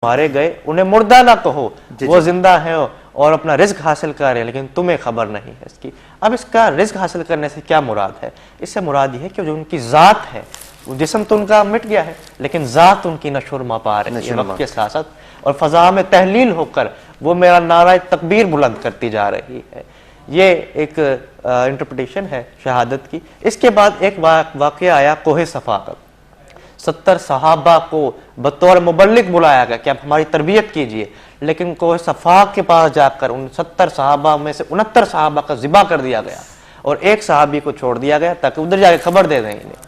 مارے گئے انہیں مردہ نہ کہو، وہ زندہ ہیں اور اپنا رزق حاصل کر رہے ہیں لیکن تمہیں خبر نہیں ہے اس کی۔ اب اس کا رزق حاصل کرنے سے کیا مراد ہے؟ اس سے مراد یہ ہے کہ جو ان کی ذات ہے، جسم تو ان کا مٹ گیا ہے لیکن ذات ان کی نشو و نما پا رہی ہے وقت کے ساتھ ساتھ، اور فضا میں تحلیل ہو کر وہ میرا نعرہ تکبیر بلند کرتی جا رہی ہے۔ یہ ایک انٹرپریٹیشن ہے شہادت کی۔ اس کے بعد ایک واقعہ آیا کوہ صفا کا۔ 70 صحابہ کو بطور مبلغ بلایا گیا کہ آپ ہماری تربیت کیجئے، لیکن کوہ صفا کے پاس جا کر ان 70 صحابہ میں سے 69 صحابہ کا ذبح کر دیا گیا اور ایک صحابی کو چھوڑ دیا گیا تاکہ ادھر جا کے خبر دے دیں انہیں۔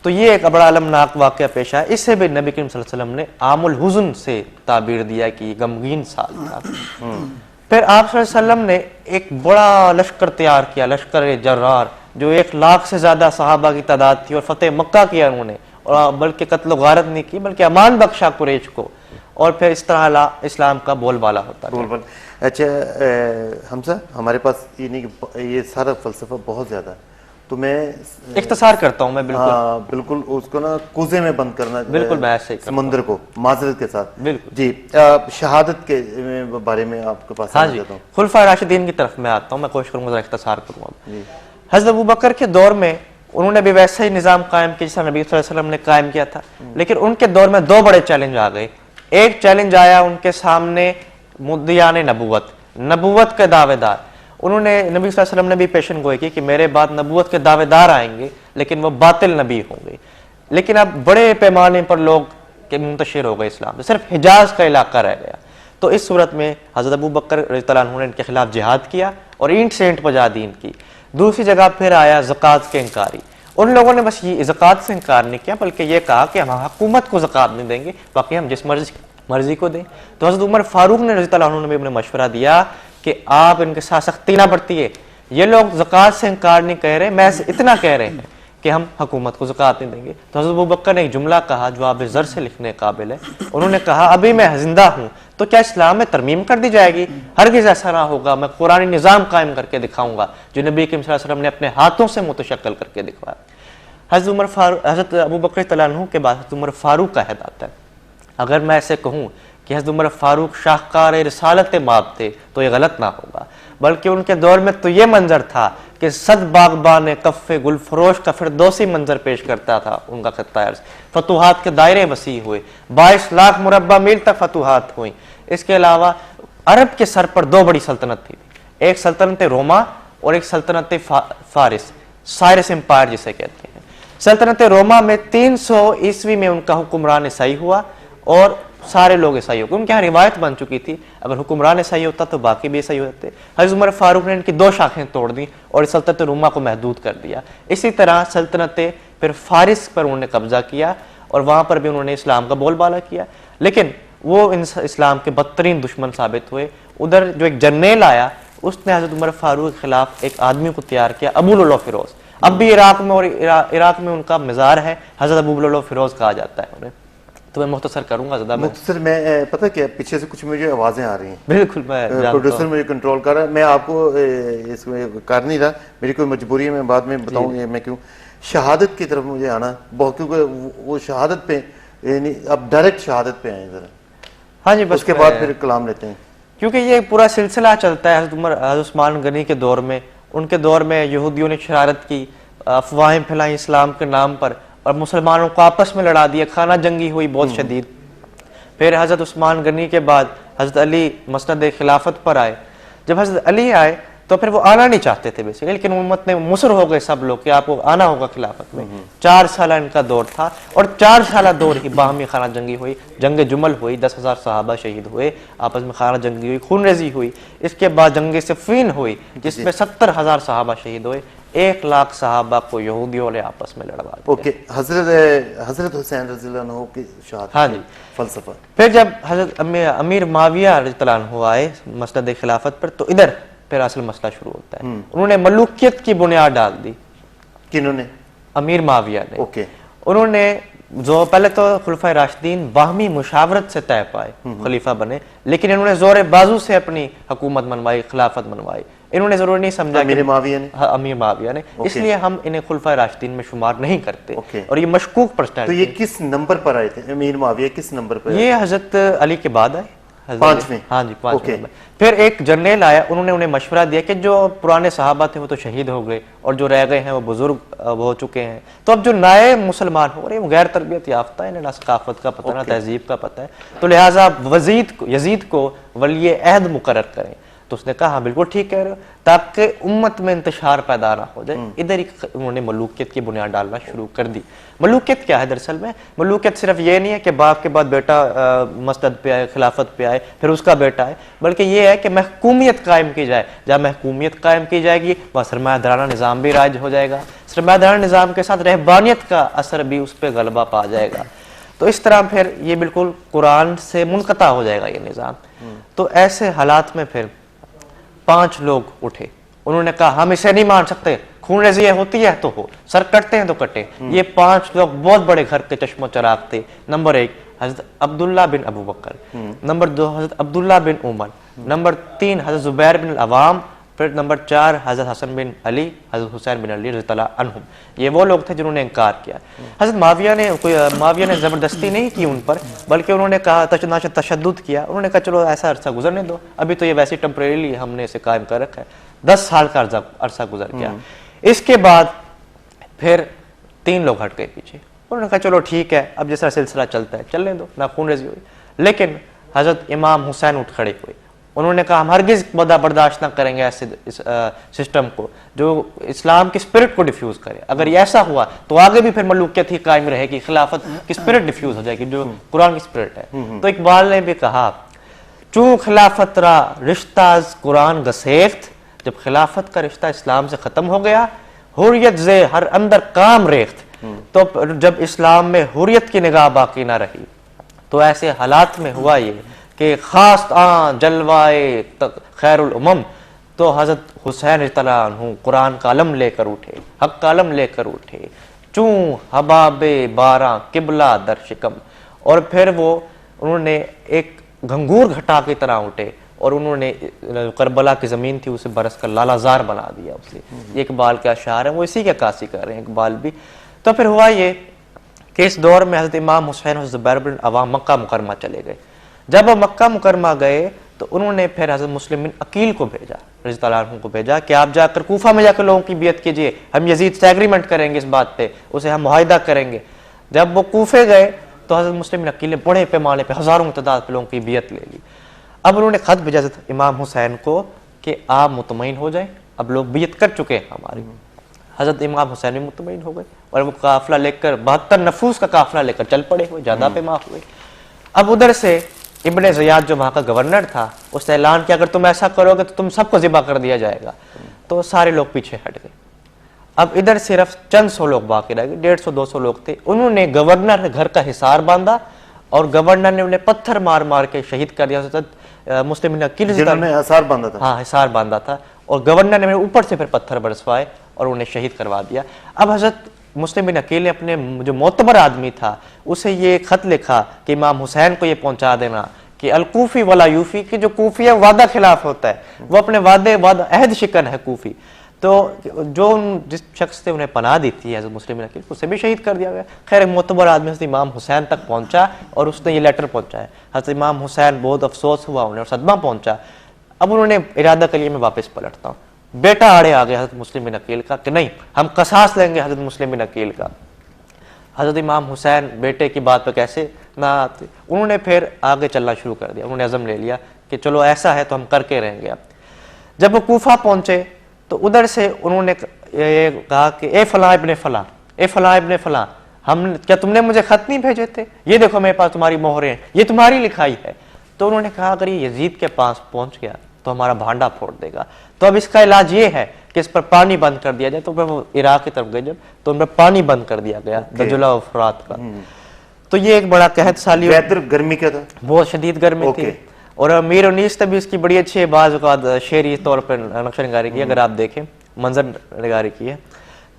تو یہ ایک بڑا المناک واقعہ پیش آیا۔ اس سے بھی نبی کریم صلی اللہ علیہ وسلم نے عام الحزن سے تعبیر دیا کہ یہ غمگین سال تھا۔ پھر آپ صلی اللہ علیہ وسلم نے ایک بڑا لشکر تیار کیا، لشکر جرار، جو 1 لاکھ سے زیادہ صحابہ کی تعداد تھی، اور فتح مکہ کیا انہوں نے، اور بلکہ قتل و غارت نہیں کی بلکہ امان بخشا قریش کو، اور پھر اس طرح اسلام کا بول بالا ہوتا ہے۔ اچھا حمزہ، ہمارے پاس یہ نہیں کہ یہ سارا فلسفہ بہت زیادہ ہے تو میں اختصار کرتا ہوں میں بالکل اس کو نا کوزے میں بند کرنا، بالکل میں ایسے ہی سمندر کو معذرت کے ساتھ۔ بالکل جی، شہادت کے بارے میں آپ کے پاس ہاں جی، خلفائے راشدین کی طرف میں آتا ہوں، میں کوشش کروں گا اختصار کروں۔ حضرت ابوبکر کے دور میں انہوں نے بھی ویسا ہی نظام قائم کیا جیسا نبی صلی اللہ علیہ وسلم نے قائم کیا تھا، لیکن ان کے دور میں 2 بڑے چیلنج آ گئے۔ ایک چیلنج آیا ان کے سامنے مدعیان نبوت کے دعوے دار، انہوں نے نبی صلی اللہ علیہ وسلم نے بھی پیشن گوئی کی کہ میرے بعد نبوت کے دعوے دار آئیں گے لیکن وہ باطل نبی ہوں گے، لیکن اب بڑے پیمانے پر لوگ منتشر ہو گئے اسلام، صرف حجاز کا علاقہ رہ گیا۔ تو اس صورت میں حضرت ابوبکر رضی اللہ عنہ نے ان کے خلاف جہاد کیا اور اینٹ سے اینٹ بجا دی ان کی۔ دوسری جگہ پھر آیا زکوٰۃ کے انکاری، ان لوگوں نے بس یہ زکوٰۃ سے انکار نہیں کیا بلکہ یہ کہا کہ ہم حکومت کو زکوٰۃ نہیں دیں گے، باقی ہم جس مرضی کو دیں۔ تو حضرت عمر فاروق نے رضی اللہ عنہ نے بھی انہیں مشورہ دیا کہ آپ ان کے ساتھ سختی نہ برتیے، یہ لوگ زکوٰۃ سے انکار نہیں کہہ رہے، محض اتنا کہہ رہے ہیں کہ ہم حکومت کو زکوٰۃ نہیں دیں گے۔ تو حضرت ابوبکر نے ایک جملہ کہا جو آب زر سے لکھنے قابل ہے، انہوں نے کہا ابھی میں زندہ ہوں تو کیا اسلام میں ترمیم کر دی جائے گی؟ ہرگز ایسا نہ ہوگا، میں قرآنی نظام قائم کر کے دکھاؤں گا جو نبی کریم صلی اللہ علیہ وسلم نے اپنے ہاتھوں سے متشکل کر کے دکھوایا۔ حضرت ابوبکر رضی اللہ عنہ کے بعد حضرت عمر فاروق کا عہد آتا ہے۔ اگر میں ایسے کہوں کہ حضرت عمر فاروق شاہکار رسالت مآب تھے تو یہ غلط نہ ہوگا، بلکہ ان کے دور میں تو یہ منظر تھا کہ 100 باغبان کف گل فروش کا فردوسی منظر پیش کرتا تھا ان کا خطہ ارض۔ فتوحات کے دائرے وسیع ہوئے، 22 لاکھ مربع میل تک فتوحات ہوئیں۔ اس کے علاوہ عرب کے سر پر 2 بڑی سلطنت تھی، ایک سلطنت روما اور ایک سلطنت فارس، سائرس امپائر جسے کہتے ہیں۔ سلطنت روما میں 300 عیسوی میں ان کا حکمران عیسائی ہوا اور سارے لوگ عیسائی ہو گئے، ان کے یہاں روایت بن چکی تھی اگر حکمران عیسائی ہوتا تو باقی بھی عیسائی ہوتے۔ حضرت عمر فاروق نے ان کی 2 شاخیں توڑ دیں اور سلطنت روما کو محدود کر دیا۔ اسی طرح سلطنت پھر فارس پر انہوں نے قبضہ کیا اور وہاں پر بھی انہوں نے اسلام کا بول بالا کیا، لیکن وہ اسلام کے بدترین دشمن ثابت ہوئے۔ ادھر جو ایک جرنیل آیا اس نے حضرت عمر فاروق کے خلاف ایک آدمی کو تیار کیا، ابو لؤلؤ فیروز، اب بھی عراق میں ان کا مزار ہے، حضرت ابو لؤلؤ فیروز کہا جاتا ہے انہیں۔ تو میں مختصر کروں گا زیادہ مختصر میں پتہ کیا پیچھے سے کچھ مجھے آوازیں آ رہی ہیں، بالکل میں پروڈیوسر مجھے کنٹرول کر رہا ہے، میں آپ کو اس میں کر نہیں رہا، میری کوئی مجبوری ہے، میں بعد میں بتاؤں گا میں کیوں۔ شہادت کی طرف مجھے آنا بہت، کیونکہ وہ شہادت پہ یعنی اب ڈائریکٹ شہادت پہ آئیں ذرا، ہاں جی، بس اس کے بعد پھر کلام لیتے ہیں، کیونکہ یہ پورا سلسلہ چلتا ہے۔ حضرت عثمان غنی کے دور میں، ان کے دور میں یہودیوں نے شرارت کی، افواہیں پھیلائیں اسلام کے نام پر اور مسلمانوں کو آپس میں لڑا دیا، خانہ جنگی ہوئی بہت شدید۔ پھر حضرت عثمان غنی کے بعد حضرت علی مسند خلافت پر آئے۔ جب حضرت علی آئے تو پھر وہ آنا نہیں چاہتے تھے بیسیکلی، لیکن امت نے مصر ہو گئے سب لوگ کہ آپ کو آنا ہوگا خلافت میں۔ 4 سالہ ان کا دور تھا اور 4 سالہ دور ہی باہمی خانہ جنگی ہوئی، جنگ جمل ہوئی، 10,000 صحابہ شہید ہوئے، آپس میں خانہ جنگی ہوئی، خون ریزی ہوئی۔ اس کے بعد جنگ صفین ہوئی جس میں 70,000 صحابہ شہید ہوئے، 1 لاکھ صحابہ کو یہودیوں نے آپس میں لڑوا دیا۔ اوکے، حضرت حسین رضی اللہ عنہ کی شہادت، ہاں جی، فلسفہ۔ پھر جب حضرت امیر معاویہ رضی اللہ عنہ آئے مسند خلافت پر تو ادھر پھر اصل مسئلہ شروع ہوتا ہے۔ انہوں نے ملوکیت کی بنیاد ڈال دی۔ کنہوں نے؟ امیر معاویہ نے۔ اوکے، انہوں نے جو پہلے تو خلفائے راشدین باہمی مشاورت سے طے پائے، خلیفہ بنے، لیکن انہوں نے زور بازو سے اپنی حکومت منوائی، خلافت منوائی۔ انہوں نے ضرور نہیں سمجھا امیر معاویہ نے امیر معاویہ نے، اس لیے ہم انہیں خلفائے راشدین میں شمار نہیں کرتے، اوکے۔ اور یہ مشکوک تو پرسنالٹی۔ یہ کس نمبر پر آئے تھے امیر معاویہ، کس نمبر پر؟ یہ حضرت علی کے بعد آئے، پانچویں؟ ہاں جی پانچویں نمبر۔ پھر ایک جرنیل آیا، انہوں نے انہیں مشورہ دیا کہ جو پرانے صحابہ تھے وہ تو شہید ہو گئے، اور جو رہ گئے ہیں وہ بزرگ ہو چکے ہیں، تو اب جو نئے مسلمان ہو رہے ہیں وہ غیر تربیت یافتہ ہیں، انہیں نہ ثقافت کا پتہ نہ تہذیب کا پتہ ہے، تو لہٰذا یزید کو ولی عہد مقرر کریں۔ تو اس نے کہا ہاں بالکل ٹھیک کہہ رہے ہو، تاکہ امت میں انتشار پیدا نہ ہو جائے۔ ادھر ہی انہوں نے ملوکیت کی بنیاد ڈالنا شروع کر دی۔ ملوکیت کیا ہے دراصل میں؟ ملوکیت صرف یہ نہیں ہے کہ باپ کے بعد بیٹا مسند پہ آئے، خلافت پہ آئے، پھر اس کا بیٹا آئے، بلکہ یہ ہے کہ محکومیت قائم کی جائے۔ جب محکومیت قائم کی جائے گی وہاں سرمایہ دارانہ نظام بھی رائج ہو جائے گا، سرمایہ دارانہ نظام کے ساتھ رہبانیت کا اثر بھی اس پہ غلبہ پا جائے گا، تو اس طرح پھر یہ بالکل قرآن سے منقطع ہو جائے گا یہ نظام۔ تو ایسے حالات میں پھر 5 لوگ اٹھے، انہوں نے کہا ہم اسے نہیں مان سکتے، خون ریزی ہوتی ہے تو ہو، سر کٹتے ہیں تو کٹے۔ یہ 5 لوگ بہت بڑے گھر کے چشم و چراغ تھے۔ نمبر 1 حضرت عبداللہ بن ابو بکر، نمبر 2 حضرت عبداللہ بن عمر، نمبر 3 حضرت زبیر بن العوام، پھر نمبر 4 حضرت حسن بن علی، حضرت حسین بن علی رضی اللہ عنہم۔ یہ وہ لوگ تھے جنہوں نے انکار کیا۔ حضرت معاویہ نے زبردستی نہیں کی ان پر، بلکہ انہوں نے کہا تشدد کیا، انہوں نے کہا چلو ایسا عرصہ گزرنے دو، ابھی تو یہ ویسے ٹیمپریریلی ہم نے اسے قائم کر رکھا ہے۔ 10 سال کا عرصہ گزر گیا۔ اس کے بعد پھر 3 لوگ ہٹ گئے پیچھے، انہوں نے کہا چلو ٹھیک ہے، اب جس طرح سلسلہ چلتا ہے چلنے دو، نہ خون ریزی ہوئی۔ لیکن حضرت امام حسین اٹھ کھڑے ہوئے، انہوں نے کہا ہم ہرگز برداشت نہ کریں گے ایسے سسٹم کو جو اسلام کی اسپرٹ کو ڈیفیوز کرے۔ اگر یہ ایسا ہوا تو آگے بھی پھر ملوکیت ہی قائم رہے گی، خلافت کی اسپرٹ ڈیفیوز ہو جائے گی جو قرآن کی اسپرٹ ہے۔ تو اقبال نے بھی کہا چوں خلافت را رشتہ از قرآن گسیخت، جب خلافت کا رشتہ اسلام سے ختم ہو گیا، حریت زے ہر اندر کام ریخت، تو جب اسلام میں حریت کی نگاہ باقی نہ رہی، تو ایسے حالات میں ہوا یہ کہ خاص جلوائے خیر الامم، تو حضرت حسین رضی اللہ عنہ قرآن کا علم لے کر اٹھے، حق کا علم لے کر اٹھے، چوں حباب باراں قبلہ در شکم، اور پھر وہ انہوں نے ایک گھنگور گھٹا کی طرح اٹھے، اور انہوں نے کربلا کی زمین تھی اسے برس کر لالہ زار بنا دیا اسے۔ یہ اقبال کے اشعار ہیں، وہ اسی کے عکاسی کر رہے ہیں اقبال بھی۔ تو پھر ہوا یہ کہ اس دور میں حضرت امام حسین حضرت زبیر بن العوام مکہ مکرمہ چلے گئے۔ جب وہ مکہ مکرمہ گئے تو انہوں نے پھر حضرت مسلم بن عقیل کو بھیجا، رضی اللہ عنہ کو بھیجا کہ آپ جا کر کوفہ میں جا کر لوگوں کی بیعت کیجئے، ہم یزید سے ایگریمنٹ کریں گے اس بات پہ، اسے ہم معاہدہ کریں گے۔ جب وہ کوفے گئے تو حضرت مسلم بن عقیل نے بڑے پیمانے پہ ہزاروں تعداد پہ لوگوں کی بیعت لے لی۔ اب انہوں نے خط بھیجا حضرت امام حسین کو کہ آپ مطمئن ہو جائیں، اب لوگ بیعت کر چکے ہیں ہماری۔ حضرت امام حسین بھی مطمئن ہو گئے، اور وہ قافلہ لے کر 72 نفوس کا قافلہ لے کر چل پڑے ہوئے، زیادہ پیما ہوئے۔ اب ادھر سے ابن زیاد جو وہاں کا گورنر تھا اس نے اعلان کیا اگر تم ایسا کرو گے تو تم سب کو ذبح کر دیا جائے گا، تو سارے لوگ پیچھے ہٹ گئے۔ اب ادھر صرف چند سو لوگ باقی رہ گئے، 150-200 لوگ تھے۔ انہوں نے گورنر کے گھر کا حصار باندھا، اور گورنر نے انہیں پتھر مار مار کے شہید کر دیا۔ مسلم بن عقیل جنہوں نے حصار باندھا تھا، ہاں حصار باندھا تھا، اور گورنر نے اوپر سے پھر پتھر برسوائے اور انہیں شہید کروا دیا۔ اب حضرت مسلم بن عقیل نے اپنے جو معتبر آدمی تھا اسے یہ خط لکھا کہ امام حسین کو یہ پہنچا دینا کہ الکوفی ولا یوفی، کہ جو کوفی ہے وعدہ خلاف ہوتا ہے، وہ اپنے وعدہ عہد شکن ہے کوفی۔ تو جو جس شخص سے انہیں پناہ دی تھی حضرت مسلم بن عقیل، اسے بھی شہید کر دیا گیا۔ خیر ایک معتبر آدمی حضرت امام حسین تک پہنچا اور اس نے یہ لیٹر پہنچایا۔ حضرت امام حسین بہت افسوس ہوا انہیں اور صدمہ پہنچا۔ اب انہوں نے ارادہ کر لیا میں واپس پلٹتا ہوں۔ بیٹا آڑے آ گیا حضرت مسلم بن عقیل کا کہ نہیں ہم قصاص لیں گے حضرت مسلم بن عقیل کا۔ حضرت امام حسین بیٹے کی بات پہ کیسے نہ آتے، انہوں نے پھر آگے چلنا شروع کر دیا۔ انہوں نے عزم لے لیا کہ چلو ایسا ہے تو ہم کر کے رہیں گے۔ اب جب وہ کوفہ پہنچے تو ادھر سے انہوں نے یہ کہا کہ اے فلاں ابن فلاں، اے فلاں ابن فلاں، کیا تم نے مجھے خط نہیں بھیجے تھے؟ یہ دیکھو میرے پاس تمہاری مہریں ہیں، یہ تمہاری لکھائی ہے۔ تو انہوں نے کہا اگر یہ یزید کے پاس پہنچ گیا تو ہمارا بھانڈا پھوڑ دے گا، تو اب اس کا علاج یہ ہے کہ اس پر پانی بند کر دیا جائے۔ تو وہ عراق کی طرف گئے جب تو ان پر پانی بند کر دیا گیا دجلہ و فرات کا۔ تو یہ ایک بڑا قحط سالی، ویدر گرمی کیا تھا، بہت شدید گرمی تھی، اور امیر انیس نے بھی اس کی بڑی اچھی بعض اوقات شعری طور پر نقشہ نگاری کی، اگر آپ دیکھیں منظر نگاری کی ہے۔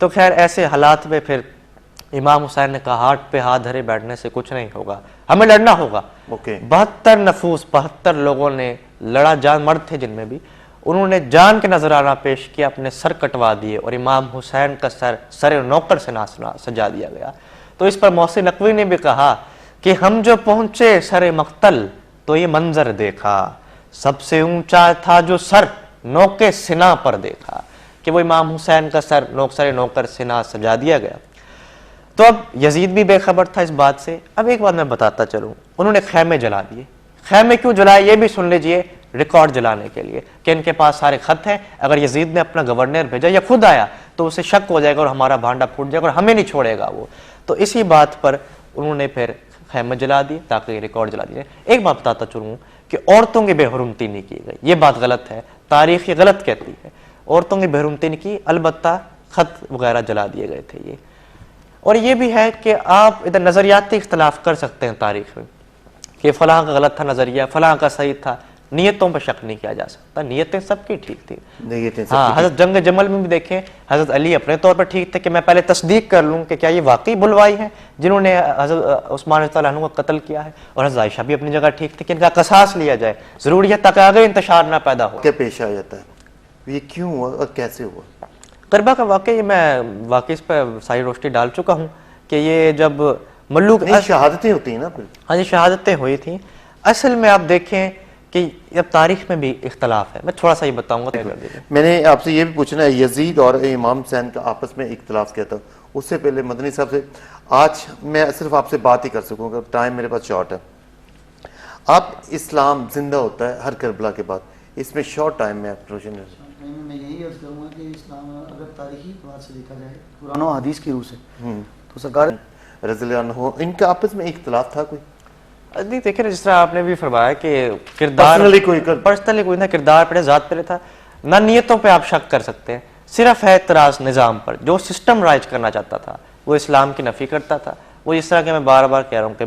تو خیر ایسے حالات میں پھر امام حسین نے کہا ہاتھ پہ ہاتھ دھرے بیٹھنے سے کچھ نہیں ہوگا، ہمیں لڑنا ہوگا۔ 72 نفوس 72 لوگوں نے لڑا، جان مرد تھے جن میں بھی، انہوں نے جان کے نذرانہ پیش کیا, اپنے سر کٹوا دیے اور امام حسین کا سر نوکر سے سجا دیا گیا. تو اس پر محسن نقوی نے بھی کہا کہ ہم جو پہنچے سر مقتل تو یہ منظر دیکھا, سب سے اونچا تھا جو سر نوکے سنا پر دیکھا, کہ وہ امام حسین کا سر نوکر سنا سجا دیا گیا. تو اب یزید بھی بے خبر تھا اس بات سے. اب ایک بات میں بتاتا چلوں, انہوں نے خیمے جلا دیے. خیمے کیوں جلائے یہ بھی سن لیجئے, ریکارڈ جلانے کے لیے, کہ ان کے پاس سارے خط ہیں, اگر یزید نے اپنا گورنر بھیجا یا خود آیا تو اسے شک ہو جائے گا اور ہمارا بھانڈا پھوٹ جائے گا اور ہمیں نہیں چھوڑے گا وہ. تو اسی بات پر انہوں نے پھر خیمے جلا دیے تاکہ ریکارڈ جلا دیے. ایک بات بتاتا چلوں کہ عورتوں کی بے حرمتی نہیں کی گئی, یہ بات غلط ہے, تاریخ یہ غلط کہتی ہے. عورتوں کی بے حرمتی نہیں کی, البتہ خط وغیرہ جلا دیے گئے تھے. یہ اور یہ بھی ہے کہ آپ ادھر نظریاتی اختلاف کر سکتے ہیں تاریخ میں, کہ فلاں کا غلط تھا نظریہ, فلاں کا صحیح تھا, نیتوں پہ شک نہیں کیا جا سکتا, نیتیں سب کی ٹھیک تھی. ہاں, حضرت جنگ جمل میں بھی دیکھیں, حضرت علی اپنے طور پر ٹھیک تھے کہ میں پہلے تصدیق کر لوں کہ کیا یہ واقعی بلوائی ہیں جنہوں نے حضرت عثمان رضی اللہ عنہ کو قتل کیا ہے, اور حضرت عائشہ بھی اپنی جگہ ٹھیک تھے کہ ان کا قصاص لیا جائے, ضروری ہے تاکہ آگے انتشار نہ پیدا ہو. کیا پیش آ جاتا ہے, یہ کیوں ہوا اور کیسے ہوا؟ کربلا کا واقعہ میں واقعی اس پہ ساری روشنی ڈال چکا ہوں کہ یہ جب ملوک شہادتیں ہوتی ہیں نا پھر. ہاں جی, شہادتیں ہوئی تھیں. اصل میں آپ دیکھیں کہ اب تاریخ میں بھی اختلاف ہے, میں تھوڑا سا یہ بتاؤں گا. میں نے آپ سے یہ بھی پوچھنا ہے, یزید اور امام حسین کا آپس میں اختلاف کیا تھا. اس سے پہلے مدنی صاحب سے, آج میں صرف آپ سے بات ہی کر سکوں گا, ٹائم میرے پاس شارٹ ہے. آپ اسلام زندہ ہوتا ہے ہر کربلا کے بعد, اس میں شارٹ ٹائم میں آپ روشن میں یہی عرض کروں گا کہ اسلام اگر تاریخی اعتبار سے دیکھا جائے قرآن و حدیث کی روح سے تو سرکار رضی اللہ عنہ, ان کا آپس میں اختلاف تھا کوئی؟ نہیں دیکھیں, جس طرح آپ نے بھی فرمایا کہ کردار پرسنلی کوئی نہ, کردار پہ ذات پہ تھا نہ, نیتوں پہ آپ شک کر سکتے ہیں. صرف ہے اعتراض نظام پر, جو سسٹم رائج کرنا چاہتا تھا وہ اسلام کی نفی کرتا تھا. وہ جس طرح کہ میں بار بار کہہ رہا ہوں کہ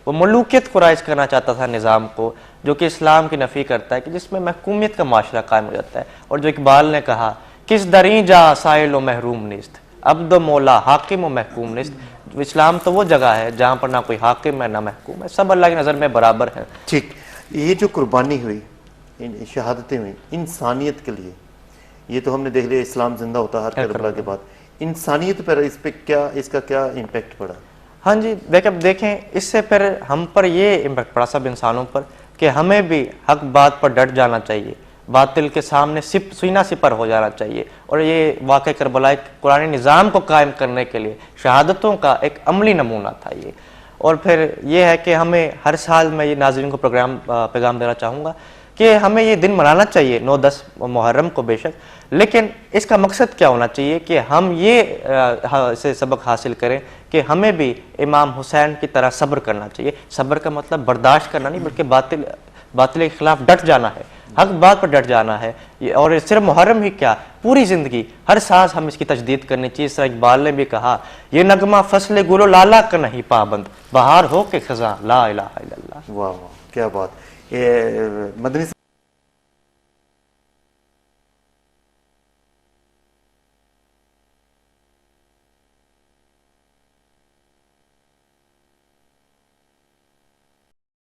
وہ ملوکیت کو رائج کرنا چاہتا تھا, نظام کو جو کہ اسلام کی نفی کرتا ہے, کہ جس میں محکومیت کا معاشرہ قائم ہو جاتا ہے. اور جو اقبال نے کہا, کس دریں جا سائل و محروم نیست, عبد و مولا حاکم و محکوم نیست. اسلام تو وہ جگہ ہے جہاں پر نہ کوئی حاکم ہے نہ محکوم ہے, سب اللہ کی نظر میں برابر ہے. ٹھیک, یہ جو قربانی ہوئی, شہادتیں ہوئی انسانیت کے لیے, یہ تو ہم نے دیکھ لیا اسلام زندہ ہوتا ہر کربلا کے بعد, انسانیت پر اس پہ کیا, اس کا کیا امپیکٹ پڑا؟ ہاں جی, دیکھیں اس سے پھر ہم پر یہ امپیکٹ پڑا سب انسانوں پر کہ ہمیں بھی حق بات پر ڈٹ جانا چاہیے, باطل کے سامنے سینہ سپر ہو جانا چاہیے. اور یہ واقع کربلا قرآن نظام کو قائم کرنے کے لیے شہادتوں کا ایک عملی نمونہ تھا یہ. اور پھر یہ ہے کہ ہمیں ہر سال میں یہ ناظرین کو پیغام دینا چاہوں گا کہ ہمیں یہ دن منانا چاہیے 9-10 محرم کو بے شک, لیکن اس کا مقصد کیا ہونا چاہیے کہ ہم یہ سے سبق حاصل کریں کہ ہمیں بھی امام حسین کی طرح صبر کرنا چاہیے. صبر کا مطلب برداشت کرنا نہیں, بلکہ باطل کے خلاف ڈٹ جانا ہے, حق بات پر ڈٹ جانا ہے. اور صرف محرم ہی کیا, پوری زندگی ہر سانس ہم اس کی تجدید کرنی چاہیے. اس طرح اقبال نے بھی کہا, یہ نغمہ فصل گل و لالا کا نہیں پابند, بہار ہو کے خزاں لا الہ الا اللہ. واہ واہ, کیا بات. یہ مدنی